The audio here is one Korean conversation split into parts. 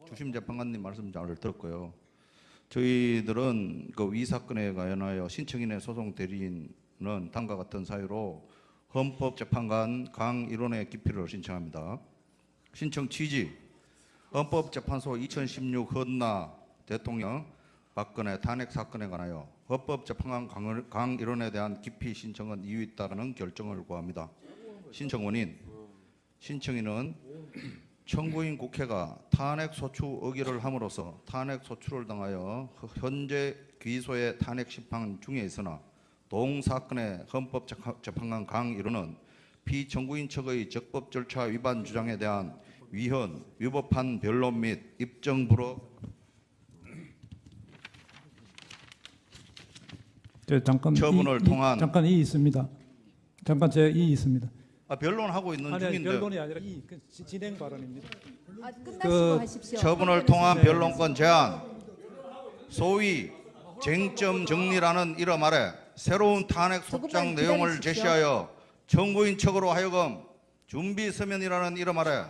주심 재판관님 말씀 잘 들었고요. 저희들은 그 위 사건에 관하여 신청인의 소송 대리인은 다음과 같은 사유로 헌법재판관 강일원의 기피를 신청합니다. 신청 취지: 헌법재판소 2016 헌나 대통령 박근혜 탄핵 사건에 관하여 헌법재판관 강일원에 대한 기피 신청은 이유 있다는 결정을 구합니다. 신청 원인: 신청인은 청구인 국회가 탄핵 소추 의결을 함으로써 탄핵 소추를 당하여 현재 기소의 탄핵 심판 중에 있으나 동 사건의 헌법재판관 강일원은 피청구인 측의 적법 절차 위반 주장에 대한 위헌, 위법한 변론 및 입증 불허. 잠깐 처분을 통한 잠깐 이 있습니다. 잠깐 제 이 있습니다. 변론하고 있는 중인데 변론이 아니라 진행 발언입니다. 끝나시고 하십시오. 처분을 통한 변론권 제한, 소위 쟁점 정리라는 이름 아래 새로운 탄핵 소장 내용을 제시하여 청구인 측으로 하여금 준비 서면이라는 이름 아래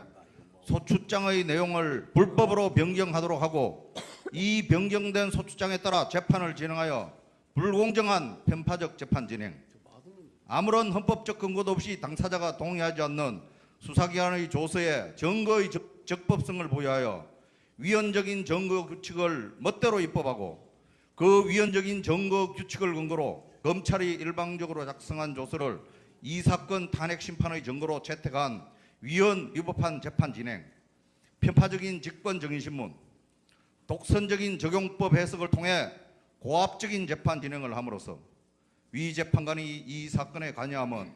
소추장의 내용을 불법으로 변경하도록 하고, 이 변경된 소추장에 따라 재판을 진행하여 불공정한 편파적 재판 진행, 아무런 헌법적 근거도 없이 당사자가 동의하지 않는 수사기관의 조서에 증거의 적법성을 부여하여 위헌적인 증거 규칙을 멋대로 입법하고, 그 위헌적인 증거 규칙을 근거로 검찰이 일방적으로 작성한 조서를 이 사건 탄핵 심판의 증거로 채택한 위헌 위법한 재판 진행, 편파적인 직권 정의신문, 독선적인 적용법 해석을 통해 고압적인 재판 진행을 함으로써 위 재판관이 이 사건에 관여함은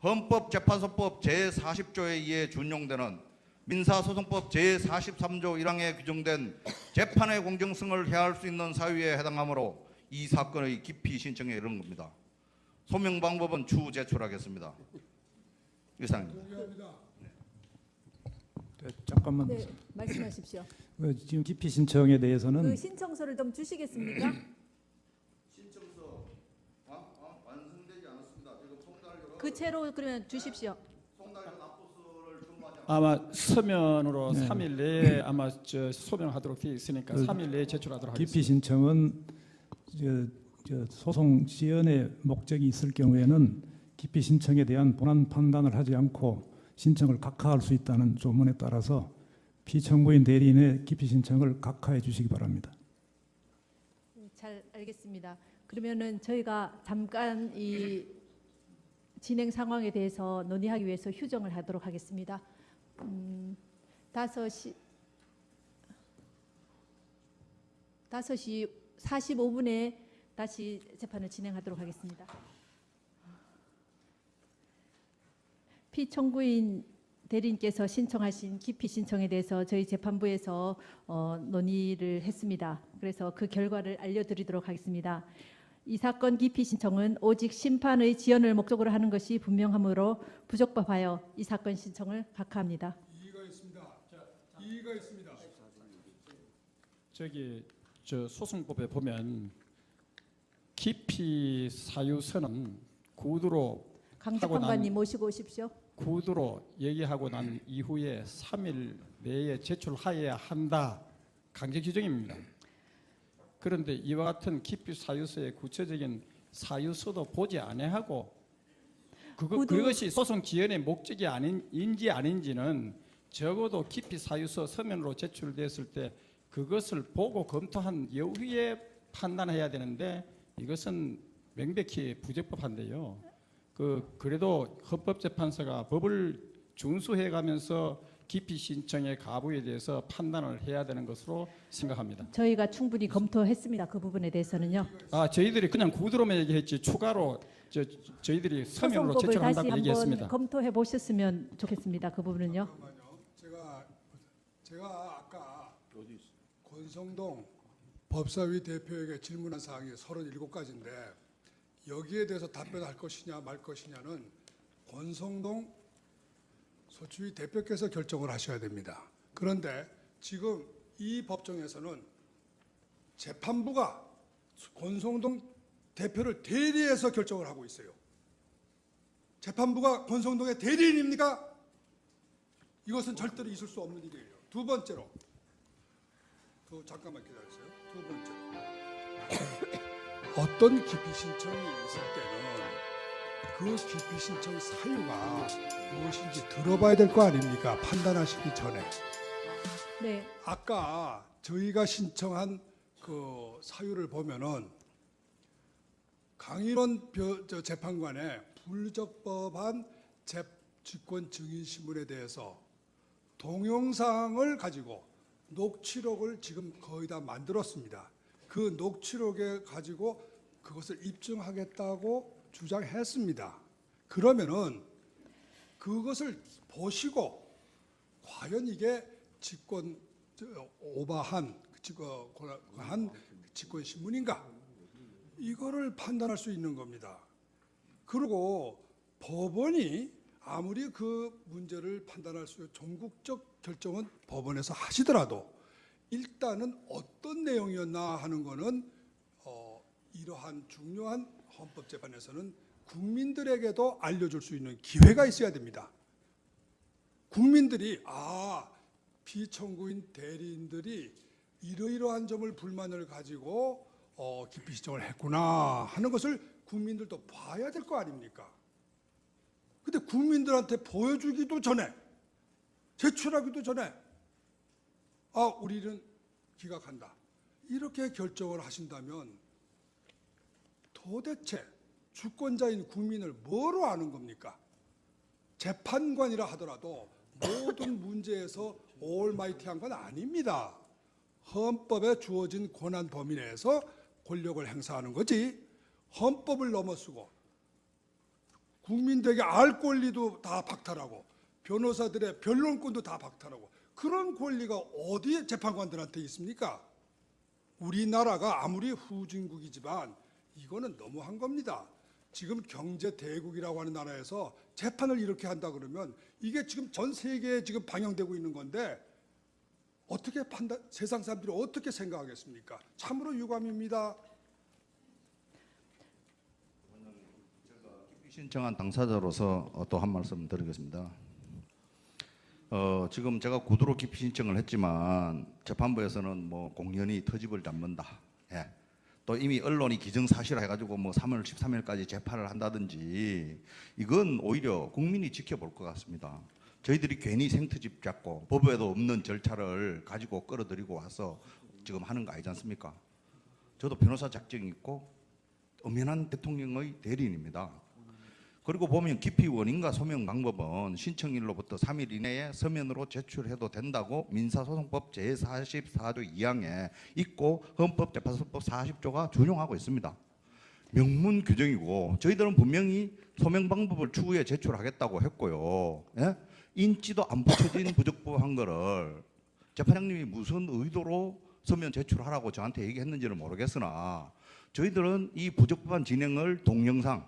헌법재판소법 제40조에 의해 준용되는 민사소송법 제43조 1항에 규정된 재판의 공정성을 해할 수 있는 사유에 해당하므로 이 사건의 기피 신청에 이른 겁니다. 소명 방법은 추후 제출하겠습니다. 이상입니다. 잠깐만. 네, 말씀하십시오. 지금 기피 신청에 대해서는 그 신청서를 좀 주시겠습니까? 신청서 완성되지 않았습니다. 지금 송달료로 그 채로 그러면 주십시오. 납부서를 준비하지 아마 서면으로 3일 내에 아마 소명하도록 되어 있으니까 3일 내에 제출하도록 하겠습니다. 기피 신청은 소송 지연의 목적이 있을 경우에는 기피 신청에 대한 본안 판단을 하지 않고 신청을 각하할 수 있다는 조문에 따라서 피청구인 대리인의 기피 신청을 각하해 주시기 바랍니다. 잘 알겠습니다. 그러면은 저희가 잠깐 이 진행 상황에 대해서 논의하기 위해서 휴정을 하도록 하겠습니다. 5시 45분에 다시 재판을 진행하도록 하겠습니다. 피청구인 대리인께서 신청하신 기피 신청에 대해서 저희 재판부에서 논의를 했습니다. 그래서 그 결과를 알려드리도록 하겠습니다. 이 사건 기피 신청은 오직 심판의 지연을 목적으로 하는 것이 분명하므로 부적법하여 이 사건 신청을 각하합니다. 이의가 있습니다. 이의가 있습니다. 저 소송법에 보면 기피 사유서는 구두로 강 하고 재판관님 모시고 오십시오. 구두로 얘기하고 난 이후에 3일 내에 제출하여야 한다. 강제 규정입니다. 그런데 이와 같은 기피 사유서의 구체적인 사유서도 보지 아니하고 그것이 소송 지연의 목적이 아닌지 아닌지는 적어도 기피 사유서 서면으로 제출됐을 때 그것을 보고 검토한 이후에 판단해야 되는데 이것은 명백히 부적법한데요. 그래도 헌법재판소가 법을 준수해가면서 기피 신청의 가부에 대해서 판단을 해야 되는 것으로 생각합니다. 저희가 충분히 검토했습니다. 그 부분에 대해서는요. 저희들이 그냥 구두로만 얘기했지 추가로 저희들이 서면으로 소송법을 다시 제출한다고 한번 얘기했습니다. 검토해 보셨으면 좋겠습니다. 그 부분은요. 제가 아까 권성동 법사위 대표에게 질문한 사항이 37가지인데 여기에 대해서 답변할 것이냐 말 것이냐는 권성동 소추위 대표께서 결정을 하셔야 됩니다. 그런데 지금 이 법정에서는 재판부가 권성동 대표를 대리해서 결정을 하고 있어요. 재판부가 권성동의 대리인입니까? 이것은 절대로 있을 수 없는 일이에요. 두 번째로 잠깐만 기다리세요. 두 번째, 어떤 기피 신청이 있을 때는 그 기피 신청 사유가 무엇인지 들어봐야 될 거 아닙니까? 판단하시기 전에. 네, 아까 저희가 신청한 그 사유를 보면은 강일원 재판관의 불적법한 직권 증인 신문에 대해서 동영상을 가지고 녹취록을 지금 거의 다 만들었습니다. 그 녹취록에 가지고 그것을 입증하겠다고 주장했습니다. 그러면은 그것을 보시고 과연 이게 직권 오버한 직권 신문인가? 이거를 판단할 수 있는 겁니다. 그리고 법원이 아무리 그 문제를 판단할 수 있는 종국적 결정은 법원에서 하시더라도 일단은 어떤 내용이었나 하는 거는 이러한 중요한 헌법재판에서는 국민들에게도 알려줄 수 있는 기회가 있어야 됩니다. 국민들이 피청구인 대리인들이 이러이러한 점을 불만을 가지고 기피 신청을 했구나 하는 것을 국민들도 봐야 될 거 아닙니까? 근데 국민들한테 보여주기도 전에, 제출하기도 전에 우리는 기각한다 이렇게 결정을 하신다면 도대체 주권자인 국민을 뭐로 아는 겁니까? 재판관이라 하더라도 모든 문제에서 올마이티한 건 아닙니다. 헌법에 주어진 권한 범위 내에서 권력을 행사하는 거지, 헌법을 넘어서고 국민들에게 알 권리도 다 박탈하고 변호사들의 변론권도 다 박탈하고 그런 권리가 어디에 재판관들한테 있습니까? 우리나라가 아무리 후진국이지만 이거는 너무한 겁니다. 지금 경제 대국이라고 하는 나라에서 재판을 이렇게 한다 그러면 이게 지금 전 세계에 지금 방영되고 있는 건데 어떻게 세상 사람들이 어떻게 생각하겠습니까? 참으로 유감입니다. 신청한 당사자로서 또 한 말씀 드리겠습니다. 지금 제가 구두로 기피 신청을 했지만 재판부에서는 뭐 공연히 터집을 잡는다. 예. 또 이미 언론이 기정사실화 해가지고 뭐 3월 13일까지 재판을 한다든지 이건 오히려 국민이 지켜볼 것 같습니다. 저희들이 괜히 생트집 잡고 법에도 없는 절차를 가지고 끌어들이고 와서 지금 하는 거 아니지 않습니까? 저도 변호사 자격이 있고 엄연한 대통령의 대리인입니다. 그리고 보면 기피 원인과 소명 방법은 신청일로부터 3일 이내에 서면으로 제출해도 된다고 민사소송법 제44조 2항에 있고 헌법재판소법 40조가 준용하고 있습니다. 명문 규정이고 저희들은 분명히 소명 방법을 추후에 제출하겠다고 했고요. 예? 인지도 안 붙여진 부적법한 거를 재판장님이 무슨 의도로 서면 제출하라고 저한테 얘기했는지는 모르겠으나 저희들은 이 부적법한 진행을 동영상,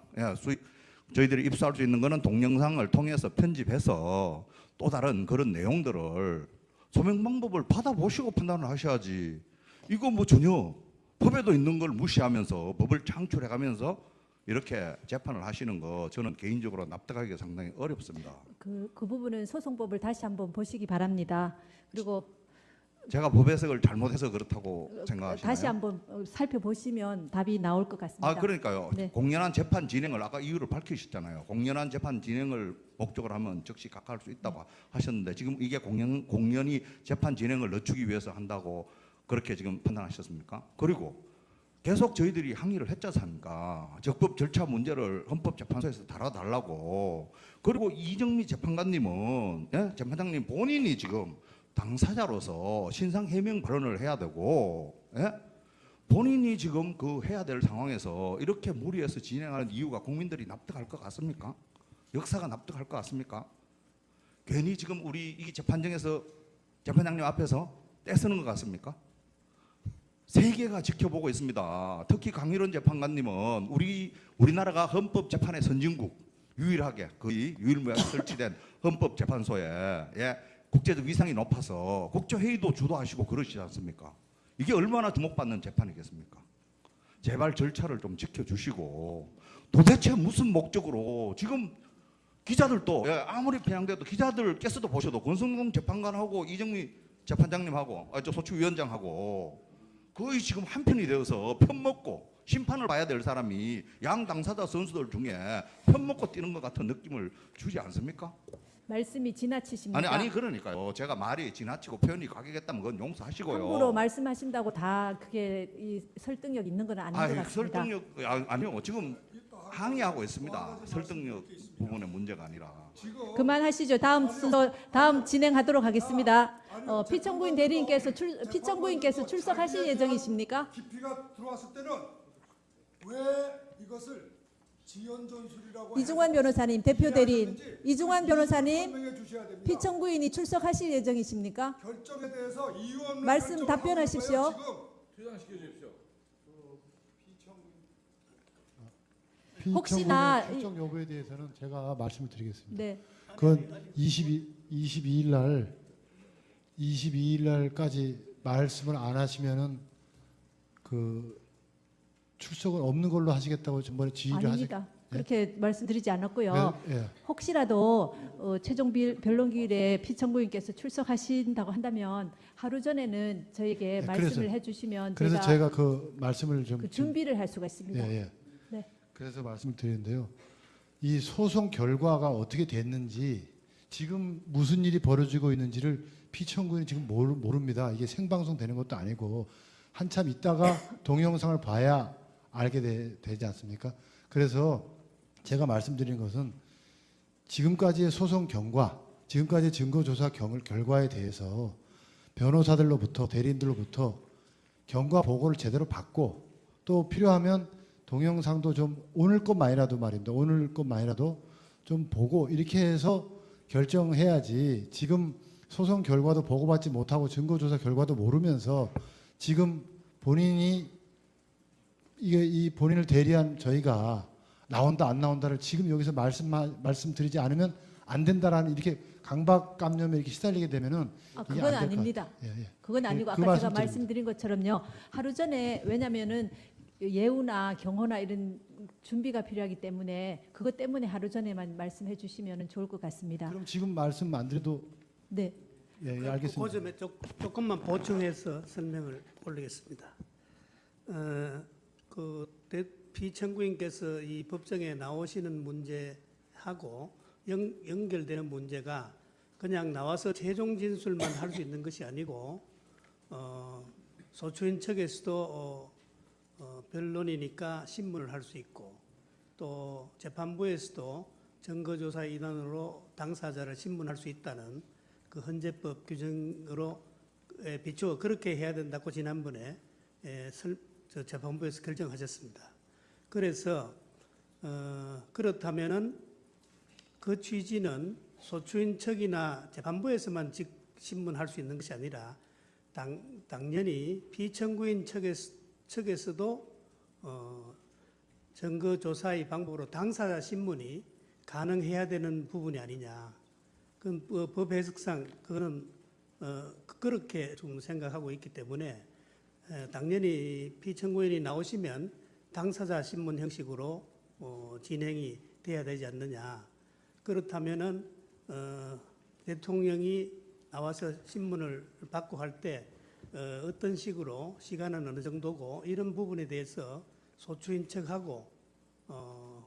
저희들이 입수할 수 있는 거는 동영상을 통해서 편집해서 또 다른 그런 내용들을 소명 방법을 받아보시고 판단을 하셔야지. 이거 뭐 전혀 법에도 있는 걸 무시하면서 법을 창출해가면서 이렇게 재판을 하시는 거 저는 개인적으로 납득하기가 상당히 어렵습니다. 그 부분은 소송법을 다시 한번 보시기 바랍니다. 그리고 제가 법 해석을 잘못해서 그렇다고 생각하시나요? 다시 한번 살펴보시면 답이 나올 것 같습니다. 그러니까요. 네. 공연한 재판 진행을 아까 이유를 밝히셨잖아요. 공연한 재판 진행을 목적으로 하면 즉시 각하할 수 있다고 하셨는데 지금 이게 공연이 재판 진행을 늦추기 위해서 한다고 그렇게 지금 판단하셨습니까? 그리고 계속 저희들이 항의를 했지 않습니까? 적법 절차 문제를 헌법재판소에서 다뤄달라고. 그리고 이정미 재판관님은 재판장님 본인이 지금 당사자로서 신상 해명 발언을 해야 되고 본인이 지금 그 해야 될 상황에서 이렇게 무리해서 진행하는 이유가 국민들이 납득할 것 같습니까? 역사가 납득할 것 같습니까? 괜히 지금 우리 이 재판정에서 재판장님 앞에서 떼쓰는 것 같습니까? 세계가 지켜보고 있습니다. 특히 강일원 재판관님은 우리나라가 헌법재판의 선진국 유일하게 거의 유일무이하게 설치된 헌법재판소에 국제적 위상이 높아서 국제회의도 주도하시고 그러시지 않습니까? 이게 얼마나 주목받는 재판이겠습니까? 제발 절차를 좀 지켜주시고 도대체 무슨 목적으로 지금 기자들도 아무리 편향돼도 기자들 깨서도 보셔도 권성동 재판관하고 이정미 재판장님하고 저 소추위원장하고 거의 지금 한편이 되어서 편먹고 심판을 봐야 될 사람이 양 당사자 선수들 중에 편먹고 뛰는 것 같은 느낌을 주지 않습니까? 말씀이 지나치십니다. 아니 그러니까요. 제가 말이 지나치고 표현이 과격했다면 그건 용서하시고요. 함부로 말씀하신다고 다 그게 이 설득력 있는 건 아닌 것 같습니다. 설득력 아니요. 지금 항의하고 있습니다. 설득력 부분의 문제가 아니라. 그만하시죠. 다음 순서 다음 진행하도록 하겠습니다. 피청구인 대리인께서 피청구인께서 출석하실 예정이십니까? 깊이가 들어왔을 때는 왜 이것을 지연 전술이라고 이중환 변호사님, 대표 대리인 이중환 변호사님, 설명해 주셔야 됩니다. 피청구인이 출석하실 예정이십니까? 결정에 대해서 이유 없는 말씀 결정을 답변하십시오. 하고 있는 거예요, 지금. 혹시나 출정 여부에 대해서는 제가 말씀을 드리겠습니다. 네. 그건 22일 날까지 말씀을 안 하시면은 그 출석은 없는 걸로 하시겠다고 전번에 지휘를 아닙니다. 그렇게 말씀드리지 않았고요. 예. 혹시라도 최종 변론기일에 피청구인께서 출석하신다고 한다면 하루 전에는 저에게 네, 말씀을 해주시면 그래서 제가 그 말씀을 좀 그 준비를 할 수가 있습니다. 예. 네. 그래서 말씀을 드리는데요. 이 소송 결과가 어떻게 됐는지 지금 무슨 일이 벌어지고 있는지를 피청구인이 지금 모릅니다. 이게 생방송 되는 것도 아니고 한참 있다가 동영상을 봐야 알게 되지 않습니까? 그래서 제가 말씀드린 것은 지금까지의 소송 경과, 지금까지의 증거조사 결과에 대해서 변호사들로부터 대리인들로부터 경과 보고를 제대로 받고 또 필요하면 동영상도 좀 오늘 것만이라도 말입니다. 오늘 것만이라도 좀 보고 이렇게 해서 결정해야지 지금 소송 결과도 보고받지 못하고 증거조사 결과도 모르면서 지금 본인이 이 본인을 대리한 저희가 나온다 안 나온다를 지금 여기서 말씀드리지 않으면 안 된다라는 이렇게 강박감염에 이렇게 시달리게 되면은 이게 그건 안될것 아닙니다. 같아요. 예. 그건 아니고 그 아까 제가 말씀드립니다. 말씀드린 것처럼요. 하루 전에 왜냐면은 예우나 경호나 이런 준비가 필요하기 때문에 그것 때문에 하루 전에만 말씀해 주시면 좋을 것 같습니다. 그럼 지금 말씀 안 드려도 네. 예, 알겠습니다. 그 점에 조금만 보충해서 설명을 올리겠습니다. 피청구인께서 이 법정에 나오시는 문제하고 연결되는 문제가 그냥 나와서 최종 진술만 할 수 있는 것이 아니고 소추인 측에서도 변론이니까 신문을 할 수 있고 또 재판부에서도 증거조사 인원으로 당사자를 신문할 수 있다는 그 헌재법 규정으로 비추어 그렇게 해야 된다고 지난번에 재판부에서 결정하셨습니다. 그래서 그렇다면은 그 취지는 소추인 측이나 재판부에서만 신문할 수 있는 것이 아니라 당연히 피청구인 측에서도 증거조사의 방법으로 당사자 신문이 가능해야 되는 부분이 아니냐. 그 법 해석상 그거는 그렇게 좀 생각하고 있기 때문에 당연히 피청구인이 나오시면 당사자 신문 형식으로 진행이 돼야 되지 않느냐. 그렇다면은 대통령이 나와서 신문을 받고 할 때 어떤 식으로 시간은 어느 정도고 이런 부분에 대해서 소추인 측하고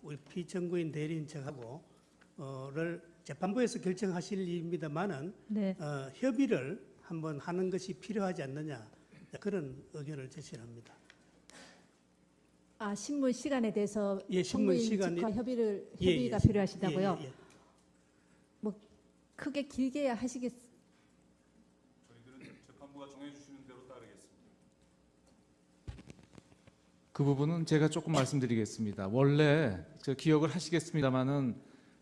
우리 피청구인 대리인 측하고를 재판부에서 결정하실 일입니다만은 네. 협의를 한번 하는 것이 필요하지 않느냐 그런 의견을 제시합니다. 신문 시간에 대해서 예, 신문 청구인 시간이- 측과 협의가 예. 필요하시다고요. 예. 뭐 크게 길게 하시겠. 저희들은 재판부가 정해주시는 대로 따르겠습니다. 그 부분은 제가 조금 말씀드리겠습니다. 원래 기억을 하시겠습니다마는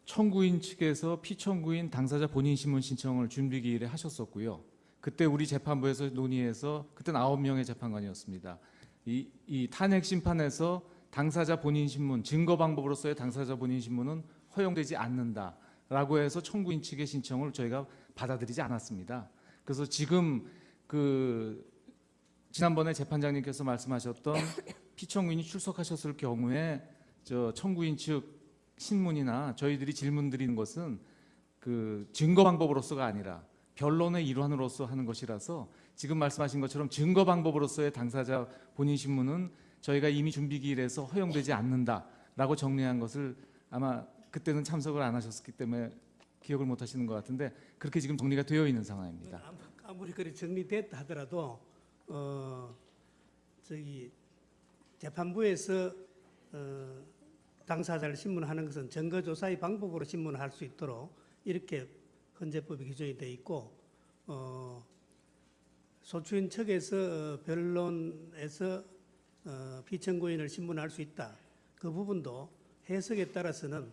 청구인 측에서 피청구인 당사자 본인 신문 신청을 준비기일에 하셨었고요. 그때 우리 재판부에서 논의해서 그때는 9명의 재판관이었습니다. 이 탄핵 심판에서 당사자 본인 신문 증거 방법으로서의 당사자 본인 신문은 허용되지 않는다라고 해서 청구인 측의 신청을 저희가 받아들이지 않았습니다. 그래서 지금 지난번에 재판장님께서 말씀하셨던 피청구인이 출석하셨을 경우에 청구인 측 신문이나 저희들이 질문 드리는 것은 증거 방법으로서가 아니라 변론의 일환으로서 하는 것이라서 지금 말씀하신 것처럼 증거 방법으로서의 당사자 본인 신문은 저희가 이미 준비기일에서 허용되지 않는다라고 정리한 것을 아마 그때는 참석을 안 하셨기 때문에 기억을 못 하시는 것 같은데 그렇게 지금 정리가 되어 있는 상황입니다. 아무리 그리 정리됐다 하더라도 저기 재판부에서 당사자를 신문하는 것은 증거조사의 방법으로 신문할 수 있도록 이렇게 헌재법에 규정이 돼 있고 소추인 측에서 변론에서 피청구인을 신문할 수 있다. 그 부분도 해석에 따라서는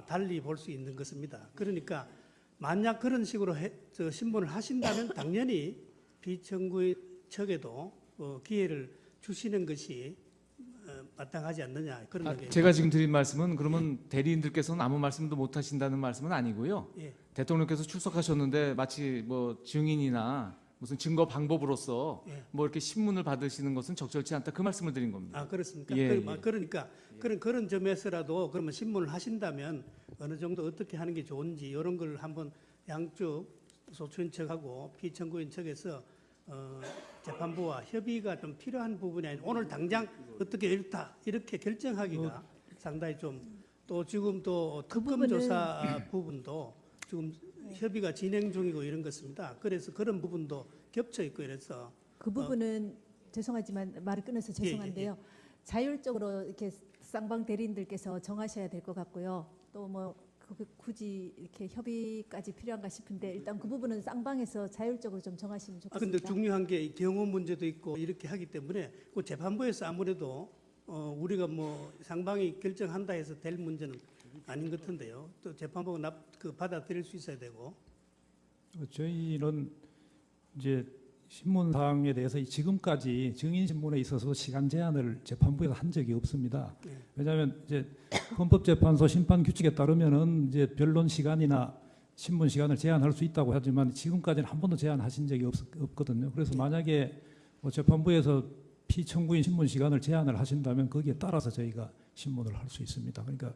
달리 볼 수 있는 것입니다. 그러니까 만약 그런 식으로 신문을 하신다면 당연히 피청구인 측에도 기회를 주시는 것이 마땅하지 않느냐 그런 의견입니다. 제가 지금 드린 말씀은 그러면 대리인들께서는 아무 말씀도 못 하신다는 말씀은 아니고요. 예. 대통령께서 출석하셨는데 마치 뭐 증인이나 무슨 증거 방법으로서 예. 뭐 이렇게 신문을 받으시는 것은 적절치 않다 그 말씀을 드린 겁니다. 아 그렇습니까? 예, 그러니까 그런 점에서라도 그러면 신문을 하신다면 어느 정도 어떻게 하는 게 좋은지 이런 걸 한번 양쪽 소추인 측하고 피청구인 측에서 재판부와 협의가 좀 필요한 부분이 아니라 오늘 당장 어떻게 이렇다 이렇게 결정하기가 상당히 좀 또 지금 또 특검 조사 부분도 지금 협의가 진행 중이고 이런 것입니다. 그래서 그런 부분도 겹쳐 있고 이래서 그 부분은 죄송하지만 말을 끊어서 죄송한데요. 자율적으로 이렇게 쌍방 대리인들께서 정하셔야 될 것 같고요. 또 뭐 굳이 이렇게 협의까지 필요한가 싶은데 일단 그 부분은 쌍방에서 자율적으로 좀 정하시면 좋겠습니다. 근데 중요한 게 경호 문제도 있고 이렇게 하기 때문에 그 재판부에서 아무래도 우리가 뭐 상방이 결정한다 해서 될 문제는 아닌 것 같은데요. 또 재판부가 받아들일 수 있어야 되고. 저희는 이제 신문 사항에 대해서 지금까지 증인 신문에 있어서 시간 제한을 재판부에서 한 적이 없습니다. 네. 왜냐하면 이제 헌법재판소 심판 규칙에 따르면은 이제 변론 시간이나 신문 시간을 제한할 수 있다고 하지만 지금까지는 한 번도 제한하신 적이 없거든요. 그래서 만약에 뭐 재판부에서 피청구인 신문 시간을 제한을 하신다면 거기에 따라서 저희가 신문을 할 수 있습니다. 그러니까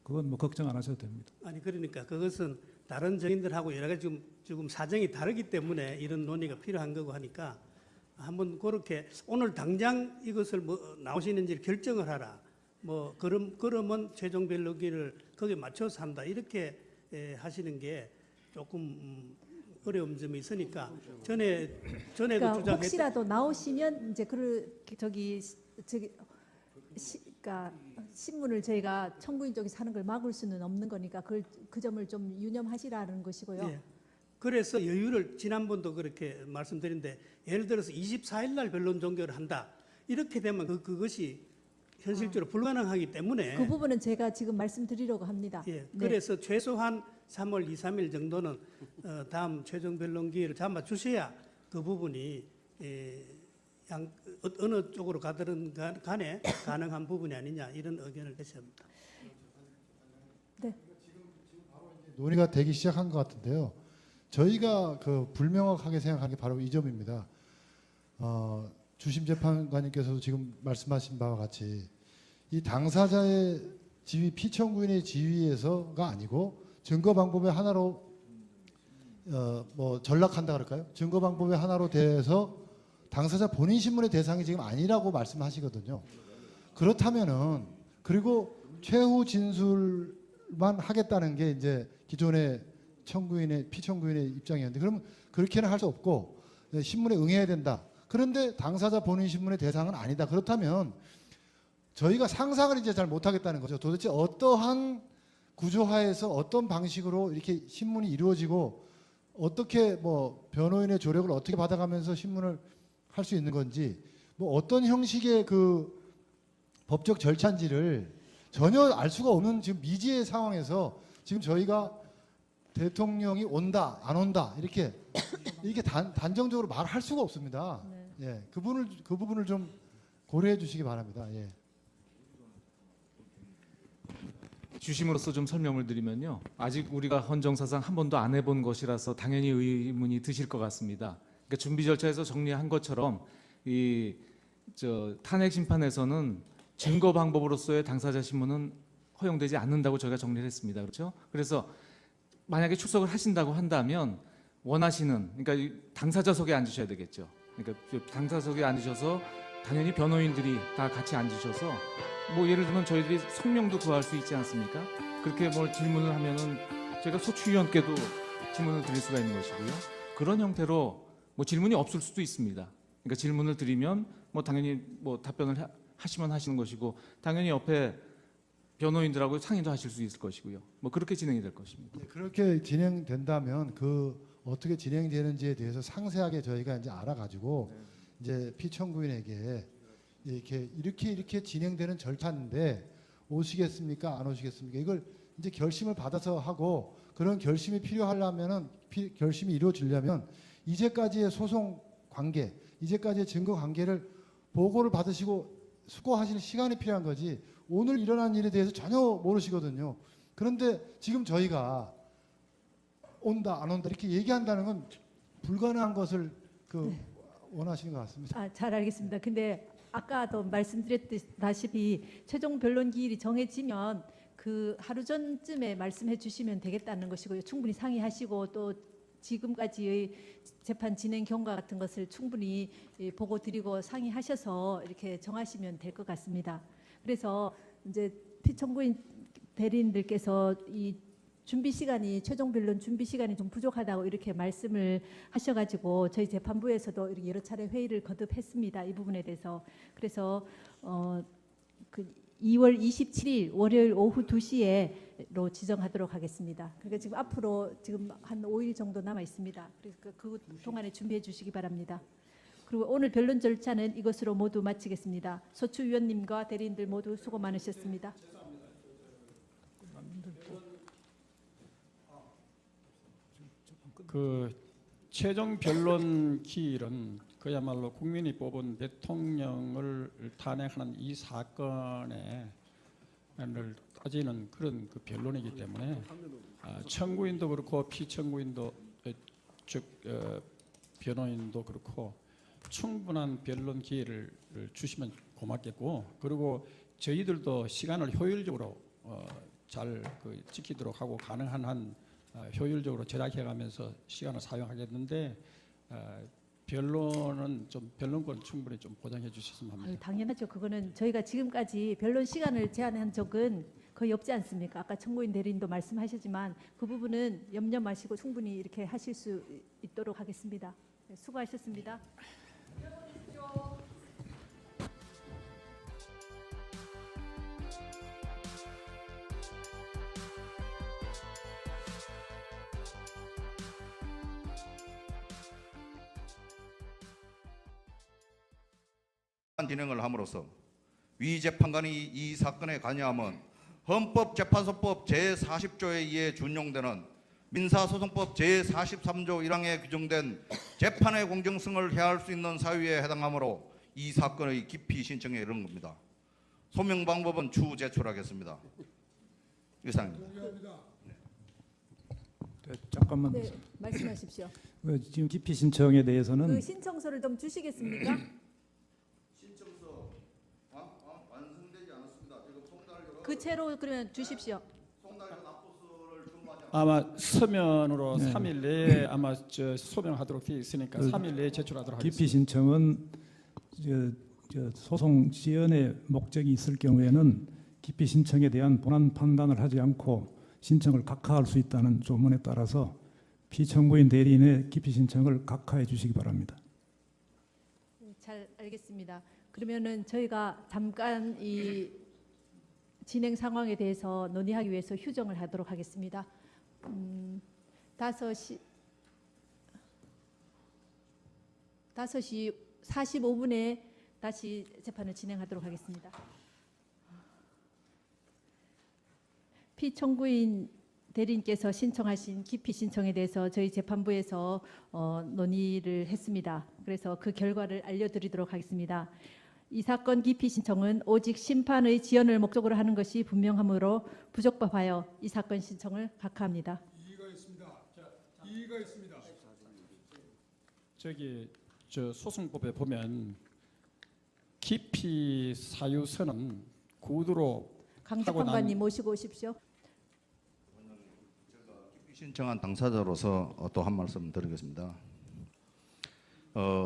그건 뭐 걱정 안 하셔도 됩니다. 아니 그러니까 그것은 다른 증인들하고 여러 가지 지금 사정이 다르기 때문에 이런 논의가 필요한 거고 하니까 한번 그렇게 오늘 당장 이것을 뭐 나오시는지 결정을 하라. 뭐 그러면 최종 변론기를 거기에 맞춰서 한다. 이렇게 하시는 게 조금 어려운 점이 있으니까 전에도 그러니까 주장했던 혹시라도 나오시면 이제 그러니까 신문을 저희가 청구인 쪽에서 하는 걸 막을 수는 없는 거니까 그 점을 좀 유념하시라는 것이고요. 예. 그래서 여유를 지난번도 그렇게 말씀드렸는데 예를 들어서 24일 날 변론 종결을 한다. 이렇게 되면 그것이 현실적으로 불가능하기 때문에 그 부분은 제가 지금 말씀드리려고 합니다. 예. 네. 그래서 최소한 3월 2, 3일 정도는 다음 최종 변론 기회를 잡아 주셔야 그 부분이 어느 쪽으로 가든 간에 가능한 부분이 아니냐 이런 의견을 내셨습니다. 네. 논의가 되기 시작한 것 같은데요. 저희가 그 불명확하게 생각하는 게 바로 이 점입니다. 주심 재판관님께서도 지금 말씀하신 바와 같이 이 당사자의 지위, 피청구인의 지위에서가 아니고 증거 방법의 하나로 뭐 전락한다 그럴까요? 증거 방법의 하나로 돼서 당사자 본인 신문의 대상이 지금 아니라고 말씀하시거든요. 그렇다면은 그리고 최후 진술만 하겠다는 게 이제 기존의 피청구인의 입장이었는데 그러면 그렇게는 할 수 없고 신문에 응해야 된다. 그런데 당사자 본인 신문의 대상은 아니다. 그렇다면 저희가 상상을 이제 잘 못하겠다는 거죠. 도대체 어떠한 구조화에서 어떤 방식으로 이렇게 신문이 이루어지고 어떻게 뭐 변호인의 조력을 어떻게 받아가면서 신문을 할 수 있는 건지 뭐 어떤 형식의 그 법적 절차인지를 전혀 알 수가 없는 지금 미지의 상황에서 지금 저희가 대통령이 온다 안 온다 이렇게 단정적으로 말할 수가 없습니다. 네. 예, 그 부분을 좀 고려해 주시기 바랍니다. 예. 주심으로서 좀 설명을 드리면요. 아직 우리가 헌정사상 한 번도 안 해본 것이라서 당연히 의문이 드실 것 같습니다. 그러니까 준비 절차에서 정리한 것처럼 탄핵 심판에서는 증거 방법으로서의 당사자 신문은 허용되지 않는다고 저희가 정리를 했습니다. 그렇죠? 그래서 만약에 출석을 하신다고 한다면 원하시는, 그러니까 이 당사자석에 앉으셔야 되겠죠. 그러니까 당사석에 앉으셔서 당연히 변호인들이 다 같이 앉으셔서 뭐 예를 들면 저희들이 성명도 구할 수 있지 않습니까? 그렇게 뭘 질문을 하면은 제가 소추위원께도 질문을 드릴 수가 있는 것이고요. 그런 형태로 뭐 질문이 없을 수도 있습니다. 그러니까 질문을 드리면 뭐 당연히 뭐 답변을 하시면 하시는 것이고, 당연히 옆에 변호인들하고 상의도 하실 수 있을 것이고요. 뭐 그렇게 진행이 될 것입니다. 네, 그렇게 진행된다면 그 어떻게 진행되는지에 대해서 상세하게 저희가 이제 알아가지고 이제 피청구인에게 이렇게 진행되는 절차인데 오시겠습니까? 안 오시겠습니까? 이걸 이제 결심을 받아서 하고, 그런 결심이 필요하려면은 결심이 이루어지려면 이제까지의 소송 관계, 이제까지의 증거 관계를 보고를 받으시고 수고하시는 시간이 필요한 거지, 오늘 일어난 일에 대해서 전혀 모르시거든요. 그런데 지금 저희가 온다 안 온다 이렇게 얘기한다는 건 불가능한 것을 원하시는 것 같습니다. 잘 알겠습니다. 근데 아까도 말씀드렸다시피 최종 변론 기일이 정해지면 그 하루 전쯤에 말씀해 주시면 되겠다는 것이고요. 충분히 상의하시고 또 지금까지의 재판 진행 경과 같은 것을 충분히 보고 드리고 상의하셔서 이렇게 정하시면 될 것 같습니다. 그래서 이제 피청구인 대리인들께서 이 준비 시간이, 최종 변론 준비 시간이 좀 부족하다고 이렇게 말씀을 하셔가지고 저희 재판부에서도 이렇게 여러 차례 회의를 거듭했습니다. 이 부분에 대해서. 그래서 그 2월 27일 월요일 오후 2시에로 지정하도록 하겠습니다. 그러니까 지금 앞으로 지금 한 5일 정도 남아 있습니다. 그래서 그 동안에 준비해 주시기 바랍니다. 그리고 오늘 변론 절차는 이것으로 모두 마치겠습니다. 소추 위원님과 대리인들 모두 수고 많으셨습니다. 그 최종 변론 기일은 그야말로 국민이 뽑은 대통령을 탄핵하는 이 사건을 따지는 그런 그 변론이기 때문에 청구인도 그렇고 피청구인도 즉 변호인도 그렇고 충분한 변론 기회를 주시면 고맙겠고, 그리고 저희들도 시간을 효율적으로 잘 지키도록 하고 가능한 한 효율적으로 절약해가면서 시간을 사용하겠는데 변론은 좀 변론권 충분히 좀 보장해 주셨으면 합니다. 당연하죠. 그거는 저희가 지금까지 변론 시간을 제한한 적은 거의 없지 않습니까? 아까 청구인 대리인도 말씀하셨지만 그 부분은 염려 마시고 충분히 이렇게 하실 수 있도록 하겠습니다. 네, 수고하셨습니다. 진행을 함으로써 위 재판관이 이 사건에 관여함은 헌법재판소법 제40조에 의해 준용되는 민사소송법 제43조 1항에 규정된 재판의 공정성을 해할 수 있는 사유에 해당하므로 이 사건의 기피 신청에 이른 겁니다. 소명 방법은 추후 제출하겠습니다. 이상입니다. 네, 잠깐만. 네, 말씀하십시오. 지금 기피 신청에 대해서는 그 신청서를 좀 주시겠습니까? 신청서 완성되지 않았습니다. 지금 송달료 그 채로 그러면 주십시오. 납부서를 준비하지 아마 서면으로 네. 3일 내에 아마 소명하도록 되어 있으니까 3일 내에 제출하도록 하겠습니다. 기피 신청은 소송 지연의 목적이 있을 경우에는 기피 신청에 대한 본안 판단을 하지 않고 신청을 각하할 수 있다는 조문에 따라서 피청구인 대리인의 기피 신청을 각하해 주시기 바랍니다. 잘 알겠습니다. 그러면은 저희가 잠깐 이 진행 상황에 대해서 논의하기 위해서 휴정을 하도록 하겠습니다. 5시 45분에 다시 재판을 진행하도록 하겠습니다. 피청구인 대리인께서 신청하신 기피 신청에 대해서 저희 재판부에서 논의를 했습니다. 그래서 그 결과를 알려드리도록 하겠습니다. 이 사건 기피 신청은 오직 심판의 지연을 목적으로 하는 것이 분명하므로 부적법하여 이 사건 신청을 각하합니다. 이의가 있습니다. 이의가 있습니다. 저 소송법에 보면 기피 사유서는 구두로 강재판관님 모시고 오십시오. 신청한 당사자로서 또 한 말씀 드리겠습니다.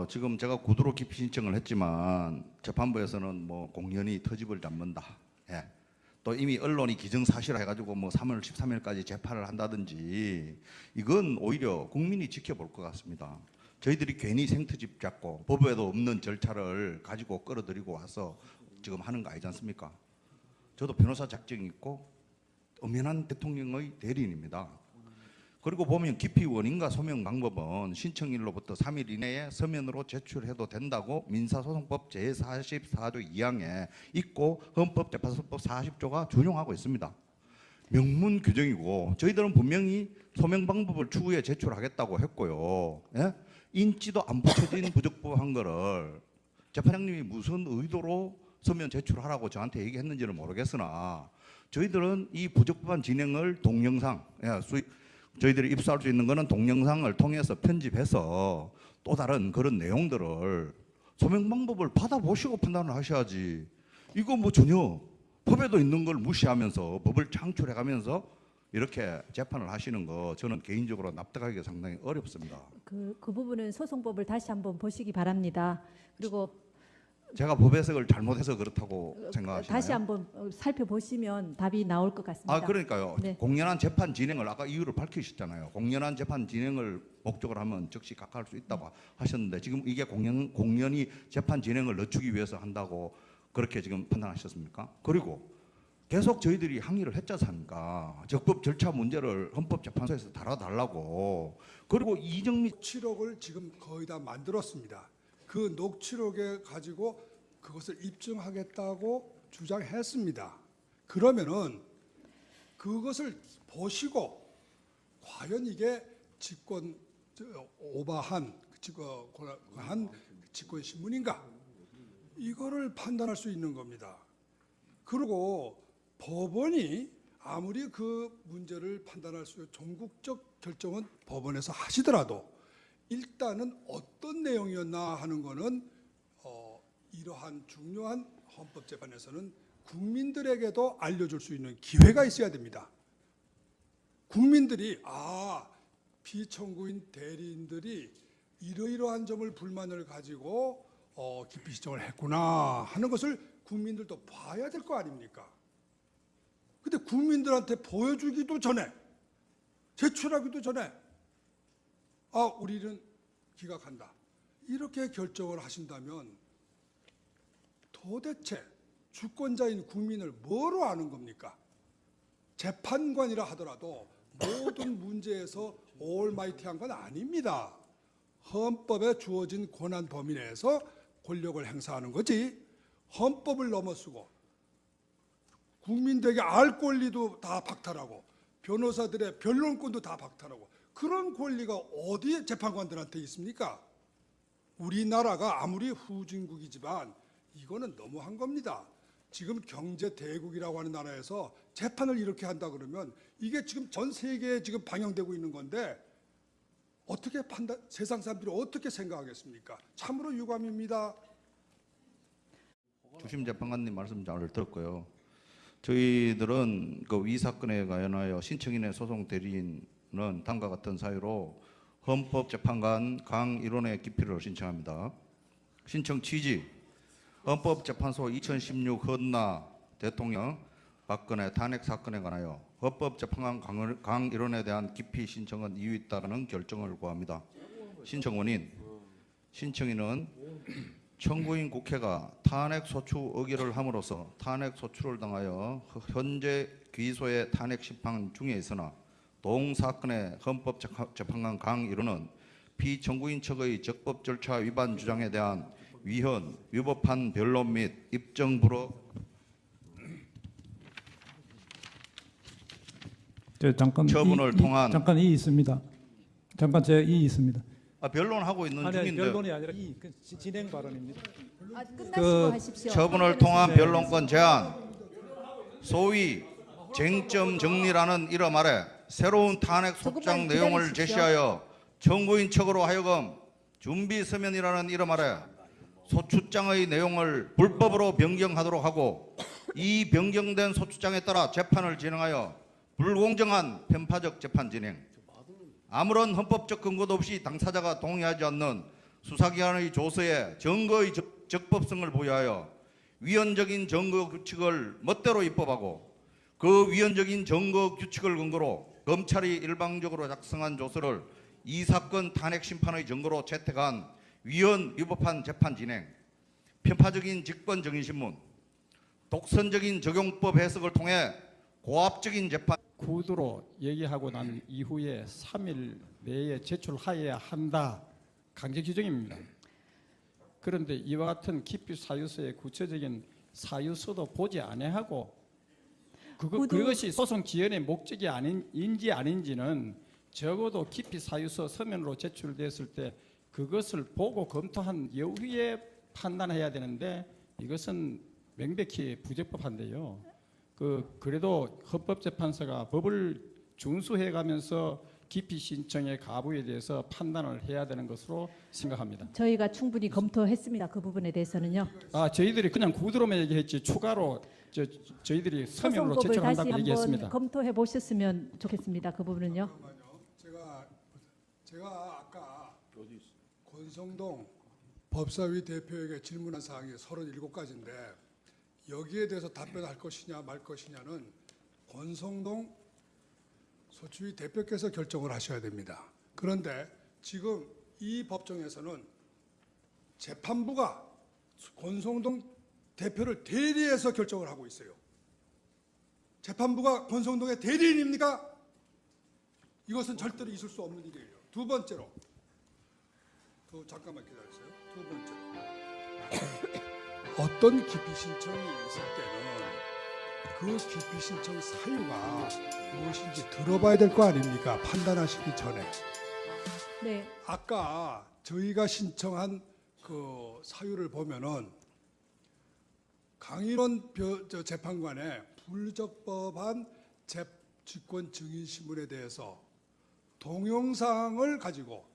지금 제가 구두로 기피 신청을 했지만 재판부에서는 뭐 공연히 터집을 잡는다. 예. 또 이미 언론이 기정사실화 해가지고 뭐 3월 13일까지 재판을 한다든지 이건 오히려 국민이 지켜볼 것 같습니다. 저희들이 괜히 생트집 잡고 법에도 없는 절차를 가지고 끌어들이고 와서 지금 하는 거 아니지 않습니까? 저도 변호사 자격증이 있고 엄연한 대통령의 대리인입니다. 그리고 보면 기피 원인과 소명 방법은 신청일로부터 3일 이내에 서면으로 제출해도 된다고 민사소송법 제44조 2항에 있고 헌법재판소법 40조가 준용하고 있습니다. 명문 규정이고 저희들은 분명히 소명 방법을 추후에 제출하겠다고 했고요. 예? 인지도 안 붙여진 부적법한 거를 재판장님이 무슨 의도로 서면 제출하라고 저한테 얘기했는지는 모르겠으나 저희들은 이 부적법한 진행을 동영상, 저희들이 입수할 수 있는 거는 동영상을 통해서 편집해서 또 다른 그런 내용들을 소명 방법을 받아보시고 판단을 하셔야지. 이거 뭐 전혀 법에도 있는 걸 무시하면서 법을 창출해가면서 이렇게 재판을 하시는 거 저는 개인적으로 납득하기가 상당히 어렵습니다. 그 부분은 소송법을 다시 한번 보시기 바랍니다. 그리고 제가 법 해석을 잘못해서 그렇다고 생각하시나요? 다시 한번 살펴보시면 답이 나올 것 같습니다. 아 그러니까요. 네. 공연한 재판 진행을 아까 이유를 밝히셨잖아요. 공연한 재판 진행을 목적으로 하면 즉시 각하할 수 있다고 하셨는데 지금 이게 공연히 재판 진행을 늦추기 위해서 한다고 그렇게 지금 판단하셨습니까? 그리고 계속 저희들이 항의를 했지 않습니까? 적법 절차 문제를 헌법재판소에서 다뤄달라고. 그리고 이정미 녹취록을 지금 거의 다 만들었습니다. 그 녹취록에 가지고 그것을 입증하겠다고 주장했습니다. 그러면은 그것을 보시고 과연 이게 직권 오버한 직권 신문인가 이거를 판단할 수 있는 겁니다. 그리고 법원이 아무리 그 문제를 판단할 수 있는 전국적 결정은 법원에서 하시더라도 일단은 어떤 내용이었나 하는 거는 이러한 중요한 헌법재판에서는 국민들에게도 알려줄 수 있는 기회가 있어야 됩니다. 국민들이 피청구인 대리인들이 이러이러한 점을 불만을 가지고 기피 신청을 했구나 하는 것을 국민들도 봐야 될 거 아닙니까? 근데 국민들한테 보여주기도 전에 제출하기도 전에 우리는 기각한다. 이렇게 결정을 하신다면 도대체 주권자인 국민을 뭐로 아는 겁니까? 재판관이라 하더라도 모든 문제에서 올마이티한 건 아닙니다. 헌법에 주어진 권한 범위 내에서 권력을 행사하는 거지 헌법을 넘어서고 국민들에게 알 권리도 다 박탈하고 변호사들의 변론권도 다 박탈하고 그런 권리가 어디에 재판관들한테 있습니까? 우리나라가 아무리 후진국이지만 이거는 너무한 겁니다. 지금 경제 대국이라고 하는 나라에서 재판을 이렇게 한다 그러면 이게 지금 전 세계에 지금 방영되고 있는 건데 어떻게 세상 사람들이 어떻게 생각하겠습니까? 참으로 유감입니다. 주심 재판관님 말씀 잘 들었고요. 저희들은 그 위 사건에 관하여 신청인의 소송 대리인은 다음과 같은 사유로 헌법재판관 강일원의 기피를 신청합니다. 신청 취지: 헌법재판소 2016 헌나 대통령 박근혜 탄핵 사건에 관하여 헌법재판관 강일원에 대한 기피 신청은 이유 있다는 결정을 구합니다. 신청 원인: 신청인은 청구인 국회가 탄핵 소추 의결을 함으로써 탄핵 소추를 당하여 현재 귀소의 탄핵 심판 중에 있으나 동사건의 헌법재판관 강일원은 피청구인 측의 적법 절차 위반 주장에 대한 위헌, 위법한 변론 및 입증 불허. 잠깐 처분을 통한 잠깐 이 있습니다. 잠깐 제 이 있습니다. 변론하고 있는 중인데 변론이 아니라 이 진행 발언입니다. 끝나시고 하십시오. 처분을 통한 변론권 제한, 소위 쟁점 정리라는 이름 아래 새로운 탄핵 소장 조금만 내용을 기다리십시오. 제시하여 청구인 측으로 하여금 준비 서면이라는 이름 아래 소추장의 내용을 불법으로 변경하도록 하고 이 변경된 소추장에 따라 재판을 진행하여 불공정한 편파적 재판 진행, 아무런 헌법적 근거도 없이 당사자가 동의하지 않는 수사기관의 조서에 증거의 적법성을 부여하여 위헌적인 증거 규칙을 멋대로 입법하고 그 위헌적인 증거 규칙을 근거로 검찰이 일방적으로 작성한 조서를 이 사건 탄핵 심판의 증거로 채택한 위헌 위법한 재판 진행, 편파적인 직권 정의신문, 독선적인 적용법 해석을 통해 고압적인 재판 구두로 얘기하고 난 이후에 3일 내에 제출하여야 한다. 강제 규정입니다. 그런데 이와 같은 기피 사유서의 구체적인 사유서도 보지 아니하고 그것이 소송 지연의 목적이 아닌지 아닌지는 적어도 기피 사유서 서면으로 제출됐을 때 그것을 보고 검토한 이후에 판단해야 되는데 이것은 명백히 부적법한데요. 그래도 헌법재판소가 법을 준수해가면서 기피 신청의 가부에 대해서 판단을 해야 되는 것으로 생각합니다. 저희가 충분히 검토했습니다. 그 부분에 대해서는요. 저희들이 그냥 구두로만 얘기했지 추가로 저희들이 서면으로 소송법을 다시 제출한다고 얘기했습니다. 한번 검토해 보셨으면 좋겠습니다. 그 부분은요. 제가 아까 권성동 법사위 대표에게 질문한 사항이 37가지인데 여기에 대해서 답변할 것이냐 말 것이냐는 권성동 소추위 대표께서 결정을 하셔야 됩니다. 그런데 지금 이 법정에서는 재판부가 권성동 대표를 대리해서 결정을 하고 있어요. 재판부가 권성동의 대리인입니까? 이것은 절대로 있을 수 없는 일이에요. 두 번째로, 잠깐만 기다리세요. 두 번째로, 어떤 기피 신청이 있을 때는 그 기피 신청 사유가 무엇인지 들어봐야 될 거 아닙니까? 판단하시기 전에. 네. 아까 저희가 신청한 그 사유를 보면은 강인원 재판관의 불적법한 직권 증인 신문에 대해서 동영상을 가지고